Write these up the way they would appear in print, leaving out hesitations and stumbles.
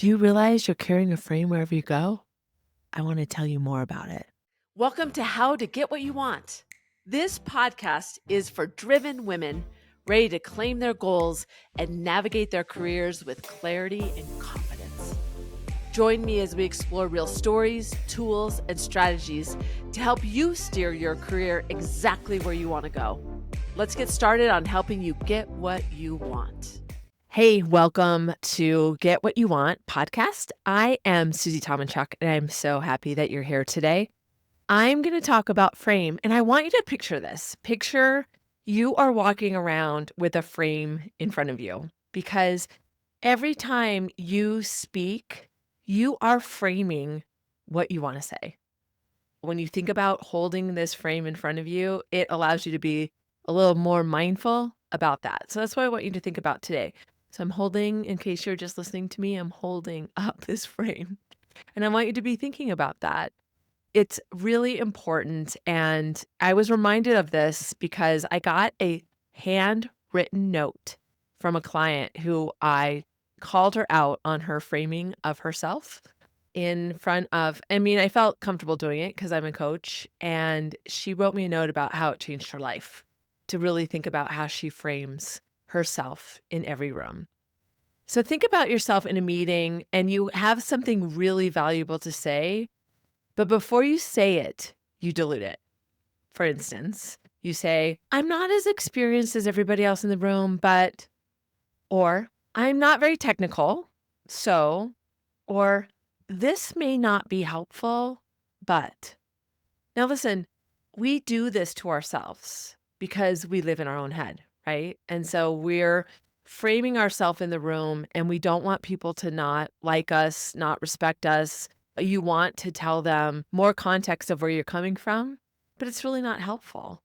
Do you realize you're carrying a frame wherever you go? I want to tell you more about it. Welcome to How to Get What You Want. This podcast is for driven women ready to claim their goals and navigate their careers with clarity and confidence. Join me as we explore real stories, tools, and strategies to help you steer your career exactly where you want to go. Let's get started on helping you get what you want. Hey, welcome to Get What You Want podcast. I am Susie Tomanchuk, and I'm so happy that you're here today. I'm going to talk about frame, and I want you to picture this. Picture you are walking around with a frame in front of you because every time you speak, you are framing what you want to say. When you think about holding this frame in front of you, it allows you to be a little more mindful about that. So that's what I want you to think about today. So I'm holding, in case you're just listening to me, I'm holding up this frame. And I want you to be thinking about that. It's really important. And I was reminded of this because I got a handwritten note from a client who I called her out on her framing of herself in front of, I felt comfortable doing it because I'm a coach. And she wrote me a note about how it changed her life to really think about how she frames herself in every room. So think about yourself in a meeting and you have something really valuable to say, but before you say it, you dilute it. For instance, you say, I'm not as experienced as everybody else in the room, but, or I'm not very technical. So, or this may not be helpful, but. Now listen, we do this to ourselves because we live in our own head, right? And so we're framing ourselves in the room and we don't want people to not like us, not respect us. You want to tell them more context of where you're coming from, but it's really not helpful.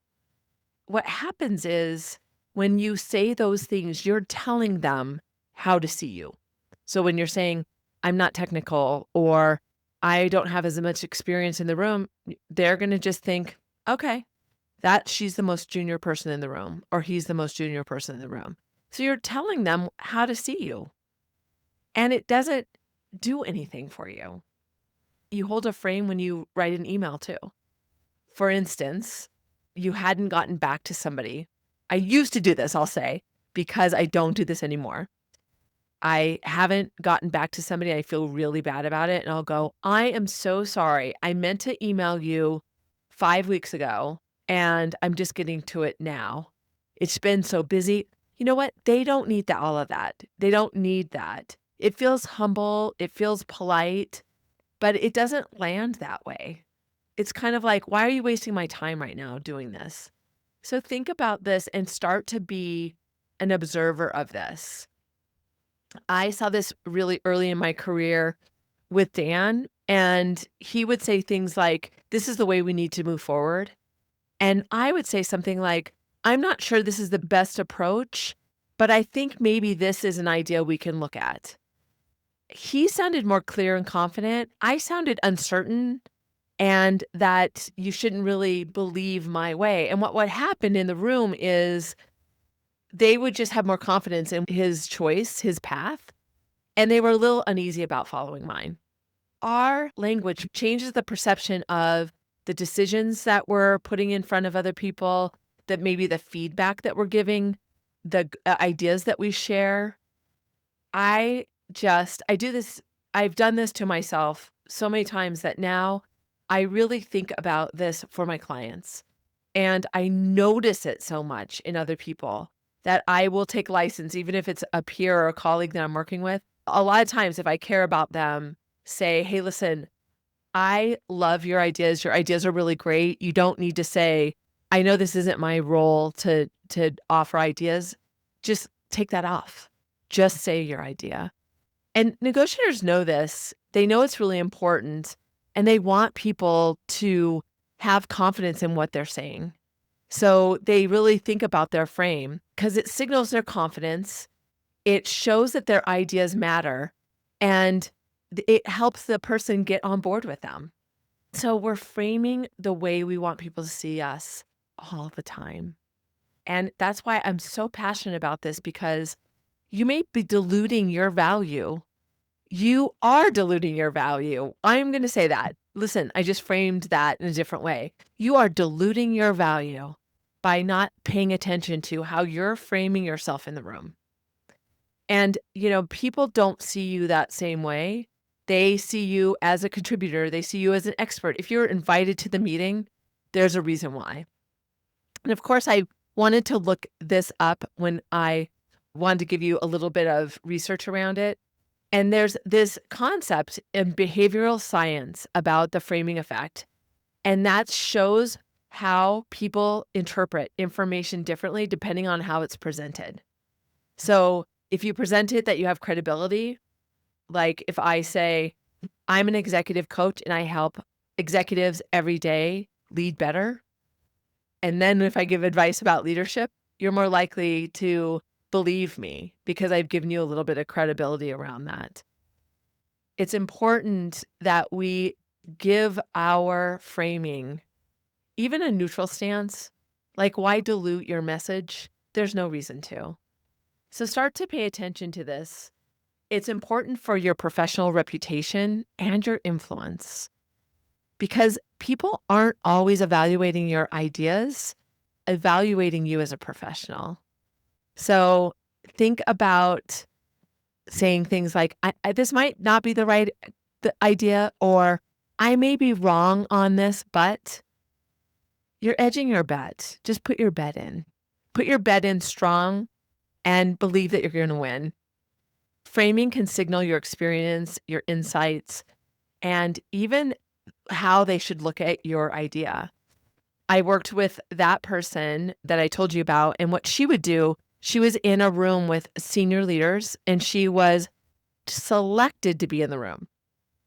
What happens is when you say those things, you're telling them how to see you. So when you're saying, I'm not technical or I don't have as much experience in the room, they're going to just think, okay, that she's the most junior person in the room or he's the most junior person in the room. So you're telling them how to see you and it doesn't do anything for you. You hold a frame when you write an email too. For instance, you hadn't gotten back to somebody. I used to do this, I'll say, because I don't do this anymore. I haven't gotten back to somebody. I feel really bad about it. And I'll go, I am so sorry. I meant to email you 5 weeks ago and I'm just getting to it now. It's been so busy. You know what? They don't need all of that. They don't need that. It feels humble. It feels polite, but it doesn't land that way. It's kind of like, why are you wasting my time right now doing this? So think about this and start to be an observer of this. I saw this really early in my career with Dan, and he would say things like, this is the way we need to move forward. And I would say something like, I'm not sure this is the best approach, but I think maybe this is an idea we can look at. He sounded more clear and confident. I sounded uncertain and that you shouldn't really believe my way. And what happened in the room is they would just have more confidence in his choice, his path, and they were a little uneasy about following mine. Our language changes the perception of the decisions that we're putting in front of other people, that maybe the feedback that we're giving, the ideas that we share. I do this, I've done this to myself so many times that now I really think about this for my clients. And I notice it so much in other people that I will take license, even if it's a peer or a colleague that I'm working with. A lot of times, if I care about them, say, hey, listen, I love your ideas. Your ideas are really great. You don't need to say, I know this isn't my role to offer ideas. Just take that off. Just say your idea. And negotiators know this. They know it's really important and they want people to have confidence in what they're saying. So they really think about their frame because it signals their confidence. It shows that their ideas matter and it helps the person get on board with them. So we're framing the way we want people to see us all the time. And that's why I'm so passionate about this because you may be diluting your value you are diluting your value. I'm going to say that. Listen, I just framed that in a different way. You are diluting your value by not paying attention to how you're framing yourself in the room. And, people don't see you that same way. They see you as a contributor. They see you as an expert. If you're invited to the meeting, there's a reason why. And of course, I wanted to look this up when I wanted to give you a little bit of research around it. And there's this concept in behavioral science about the framing effect, and that shows how people interpret information differently depending on how it's presented. So if you present it that you have credibility, like if I say, I'm an executive coach and I help executives every day lead better. And then if I give advice about leadership, you're more likely to believe me because I've given you a little bit of credibility around that. It's important that we give our framing even a neutral stance. Like, why dilute your message? There's no reason to. So start to pay attention to this. It's important for your professional reputation and your influence because people aren't always evaluating your ideas, evaluating you as a professional. So think about saying things like, this might not be the right idea, or I may be wrong on this, but you're edging your bet. Just put your bet in. Put your bet in strong and believe that you're going to win. Framing can signal your experience, your insights, and even how they should look at your idea. I worked with that person that I told you about, and what she would do, she was in a room with senior leaders, and she was selected to be in the room.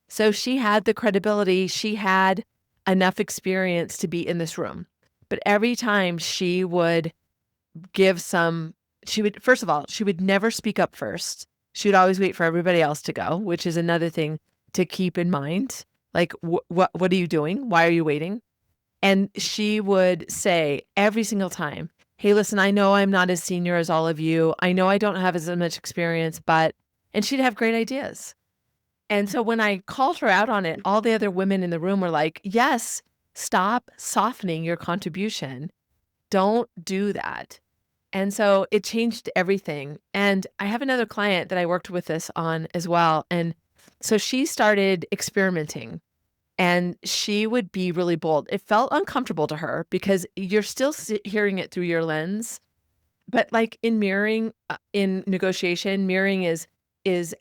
So she had the credibility, she had enough experience to be in this room. But every time she would first of all, she would never speak up first. She would always wait for everybody else to go, which is another thing to keep in mind. Like, what are you doing? Why are you waiting? And she would say every single time, hey, listen, I know I'm not as senior as all of you. I know I don't have as much experience, and she'd have great ideas. And so when I called her out on it, all the other women in the room were like, yes, stop softening your contribution. Don't do that. And so it changed everything. And I have another client that I worked with this on as well. And so she started experimenting and she would be really bold. It felt uncomfortable to her because you're still hearing it through your lens. But like in mirroring, in negotiation, mirroring is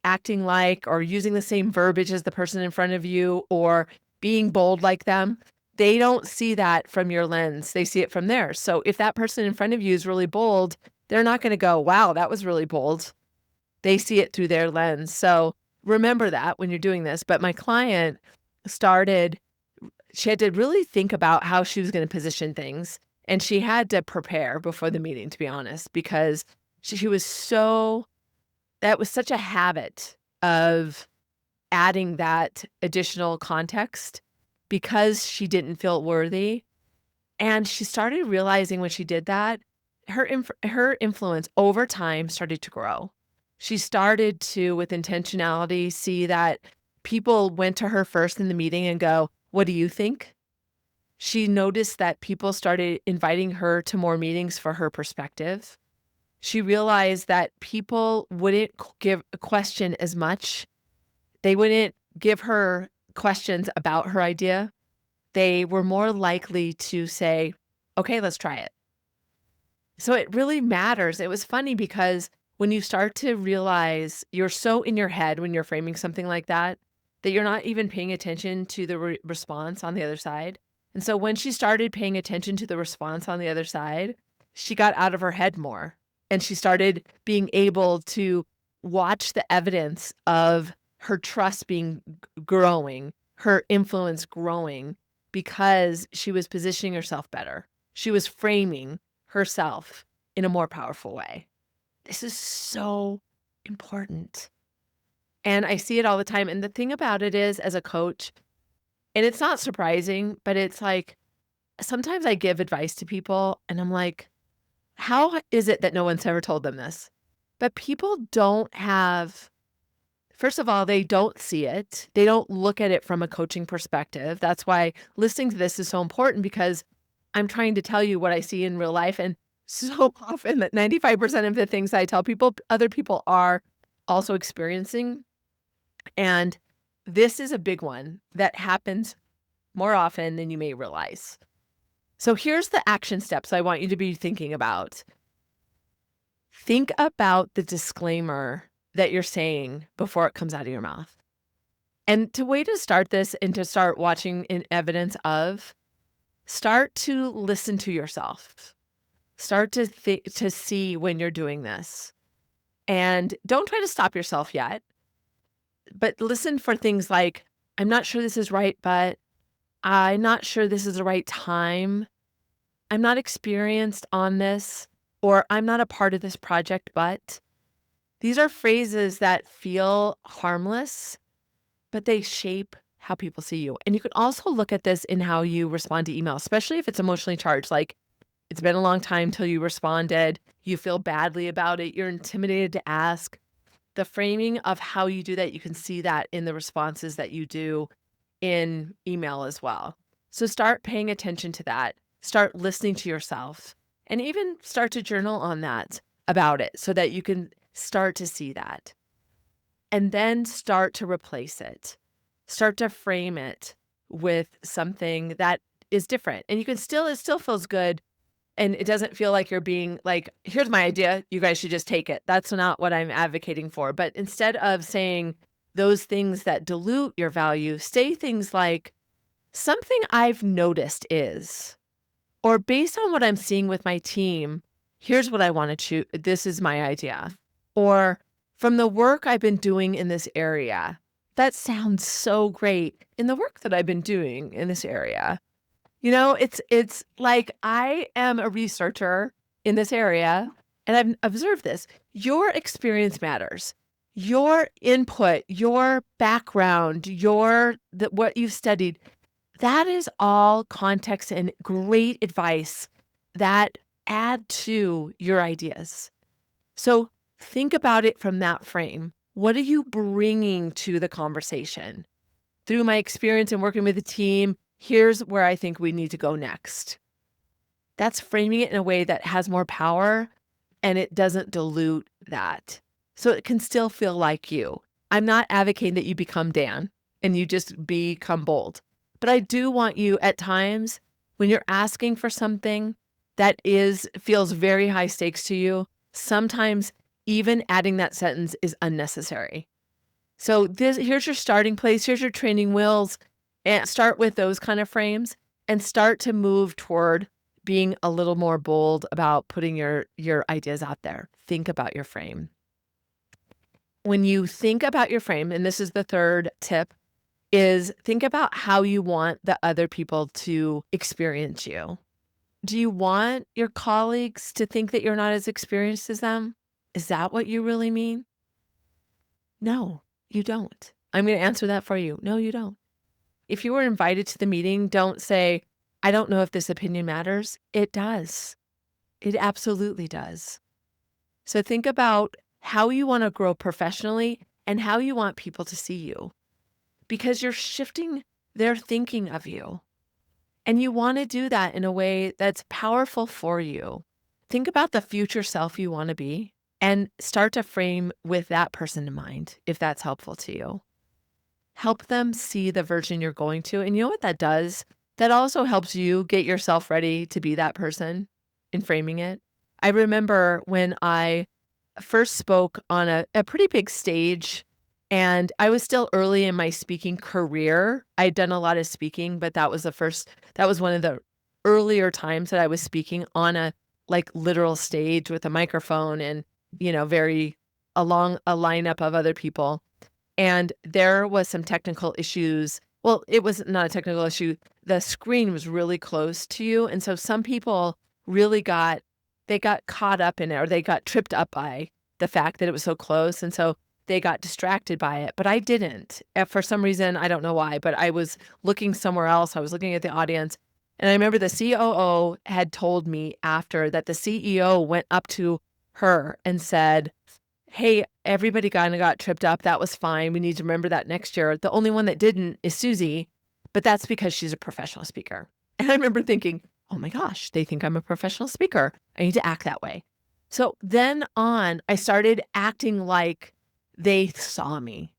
acting like or using the same verbiage as the person in front of you or being bold like them. They don't see that from your lens. They see it from theirs. So if that person in front of you is really bold, they're not going to go, wow, that was really bold. They see it through their lens. So remember that when you're doing this. But my client she had to really think about how she was going to position things. And she had to prepare before the meeting, to be honest, because that was such a habit of adding that additional context because she didn't feel worthy. And she started realizing when she did that, her influence over time started to grow. She started to, with intentionality, see that people went to her first in the meeting and go, what do you think? She noticed that people started inviting her to more meetings for her perspective. She realized that people wouldn't give a question as much. They wouldn't give her questions about her idea. They were more likely to say, okay, let's try it. So it really matters. It was funny because when you start to realize you're so in your head when you're framing something like that you're not even paying attention to the response on the other side. And so when she started paying attention to the response on the other side, she got out of her head more. And she started being able to watch the evidence of her trust growing, her influence growing, because she was positioning herself better. She was framing herself in a more powerful way. This is so important. And I see it all the time. And the thing about it is, as a coach, and it's not surprising, but it's like, sometimes I give advice to people and I'm like, how is it that no one's ever told them this? But people don't have First of all, they don't see it. They don't look at it from a coaching perspective. That's why listening to this is so important, because I'm trying to tell you what I see in real life. And so often that 95% of the things I tell people, other people are also experiencing. And this is a big one that happens more often than you may realize. So here's the action steps I want you to be thinking about. Think about the disclaimer that you're saying before it comes out of your mouth. And the way to start this and to start watching in evidence of, start to listen to yourself. Start to see when you're doing this. And don't try to stop yourself yet, but listen for things like, I'm not sure this is right, but I'm not sure this is the right time. I'm not experienced on this, or I'm not a part of this project, but these are phrases that feel harmless, but they shape how people see you. And you can also look at this in how you respond to email, especially if it's emotionally charged. Like, it's been a long time till you responded, you feel badly about it, you're intimidated to ask. The framing of how you do that, you can see that in the responses that you do in email as well. So start paying attention to that. Start listening to yourself, and even start to journal on that about it so that you can start to see that. And then start to replace it. Start to frame it with something that is different. And you can still, it still feels good. And it doesn't feel like you're being like, here's my idea, you guys should just take it. That's not what I'm advocating for. But instead of saying those things that dilute your value, say things like, something I've noticed is, or based on what I'm seeing with my team, here's what I want to choose. This is my idea. Or from the work I've been doing in this area, that sounds so great in the work that I've been doing in this area. You know, it's like, I am a researcher in this area, and I've observed this. Your experience matters. Your input, your background, what you've studied, that is all context and great advice that add to your ideas. So think about it from that frame. What are you bringing to the conversation? Through my experience in working with a team, here's where I think we need to go next. That's framing it in a way that has more power, and it doesn't dilute that. So it can still feel like you. I'm not advocating that you become Dan and you just become bold. But I do want you at times, when you're asking for something that feels very high stakes to you, sometimes even adding that sentence is unnecessary. So here's your starting place. Here's your training wheels. And start with those kind of frames and start to move toward being a little more bold about putting your ideas out there. Think about your frame. When you think about your frame, and this is the third tip, is think about how you want the other people to experience you. Do you want your colleagues to think that you're not as experienced as them? Is that what you really mean? No, you don't. I'm going to answer that for you. No, you don't. If you were invited to the meeting, don't say, I don't know if this opinion matters. It does. It absolutely does. So think about how you want to grow professionally and how you want people to see you, because you're shifting their thinking of you. And you want to do that in a way that's powerful for you. Think about the future self you want to be and start to frame with that person in mind, if that's helpful to you. Help them see the version you're going to. And you know what that does? That also helps you get yourself ready to be that person in framing it. I remember when I first spoke on a pretty big stage, and I was still early in my speaking career. I'd done a lot of speaking, but that was one of the earlier times that I was speaking on a literal stage with a microphone and, along a lineup of other people. And there was some technical issues. Well, it was not a technical issue. The screen was really close to you. And so some people really got caught up in it, or they got tripped up by the fact that it was so close. And so they got distracted by it, but I didn't. For some reason, I don't know why, but I was looking somewhere else. I was looking at the audience. And I remember the COO had told me after that the CEO went up to her and said, hey, everybody kind of got tripped up. That was fine. We need to remember that next year. The only one that didn't is Susie, but that's because she's a professional speaker. And I remember thinking, oh my gosh, they think I'm a professional speaker. I need to act that way. So then on, I started acting like they saw me.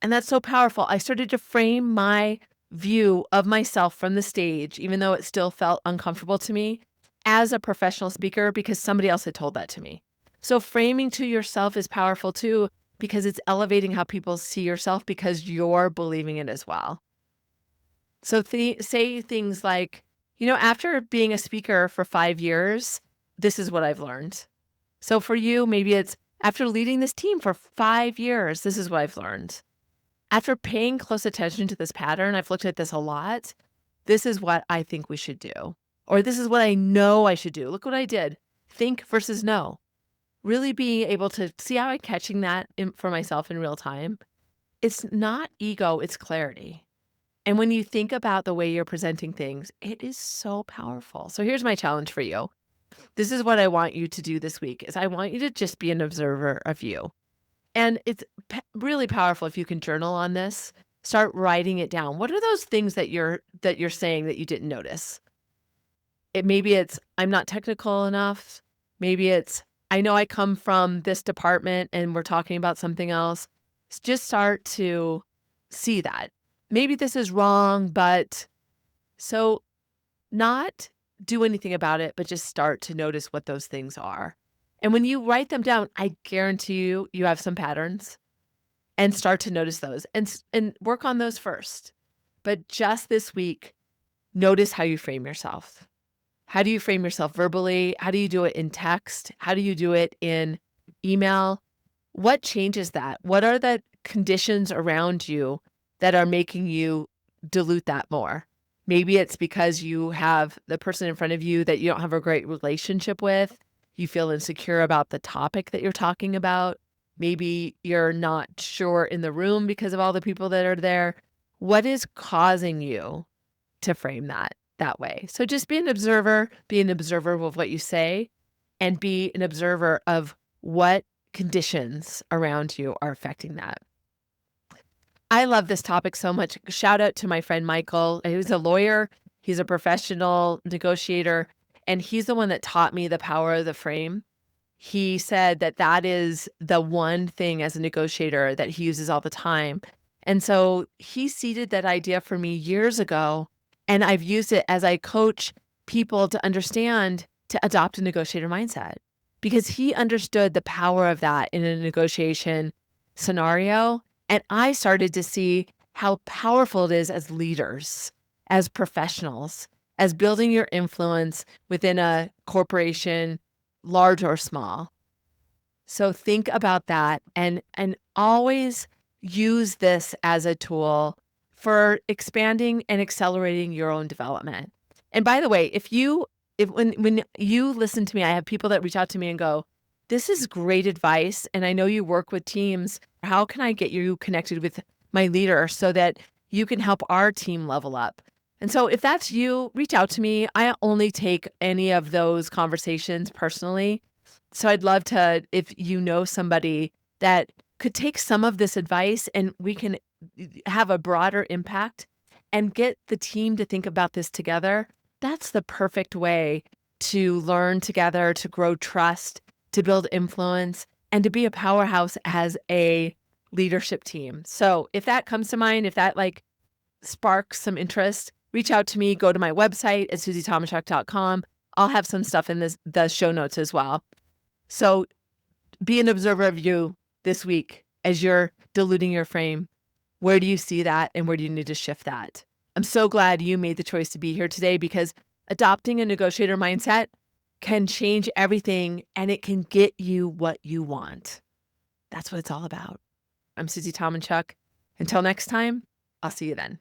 And that's so powerful. I started to frame my view of myself from the stage, even though it still felt uncomfortable to me, as a professional speaker because somebody else had told that to me. So framing to yourself is powerful too, because it's elevating how people see yourself because you're believing it as well. So say things like, after being a speaker for 5 years, this is what I've learned. So for you, maybe it's after leading this team for 5 years, this is what I've learned. After paying close attention to this pattern, I've looked at this a lot. This is what I think we should do. Or this is what I know I should do. Look what I did. Think versus know. Really being able to see how I'm catching that for myself in real time. It's not ego, it's clarity. And when you think about the way you're presenting things, it is so powerful. So here's my challenge for you. This is what I want you to do this week is I want you to just be an observer of you. And it's really powerful if you can journal on this. Start writing it down. What are those things that you're saying that you didn't notice? Maybe it's I'm not technical enough. Maybe it's I know I come from this department and we're talking about something else. Just start to see that. Maybe this is wrong, but so not do anything about it, but just start to notice what those things are. And when you write them down, I guarantee you have some patterns and start to notice those and work on those first. But just this week, notice how you frame yourself. How do you frame yourself verbally? How do you do it in text? How do you do it in email? What changes that? What are the conditions around you that are making you dilute that more? Maybe it's because you have the person in front of you that you don't have a great relationship with. You feel insecure about the topic that you're talking about. Maybe you're not sure in the room because of all the people that are there. What is causing you to frame that way? So just be an observer of what you say, and be an observer of what conditions around you are affecting that. I love this topic so much. Shout out to my friend Michael. He's a lawyer. He's a professional negotiator. And he's the one that taught me the power of the frame. He said that is the one thing as a negotiator that he uses all the time. And so he seeded that idea for me years ago. And I've used it as I coach people to understand to adopt a negotiator mindset, because he understood the power of that in a negotiation scenario. And I started to see how powerful it is as leaders, as professionals, as building your influence within a corporation, large or small. So think about that and always use this as a tool for expanding and accelerating your own development. And by the way, when you listen to me, I have people that reach out to me and go, this is great advice. And I know you work with teams. How can I get you connected with my leader so that you can help our team level up? And so if that's you, reach out to me. I only take any of those conversations personally. So I'd love to, if you know somebody that could take some of this advice and we can have a broader impact and get the team to think about this together. That's the perfect way to learn together, to grow trust, to build influence, and to be a powerhouse as a leadership team. So if that comes to mind, if that sparks some interest, reach out to me. Go to my website at susietomanchuk.com. I'll have some stuff in the show notes as well. So be an observer of you this week as you're diluting your frame. Where do you see that and where do you need to shift that? I'm so glad you made the choice to be here today, because adopting a negotiator mindset can change everything and it can get you what you want. That's what it's all about. I'm Susie Tomanchuk. Until next time, I'll see you then.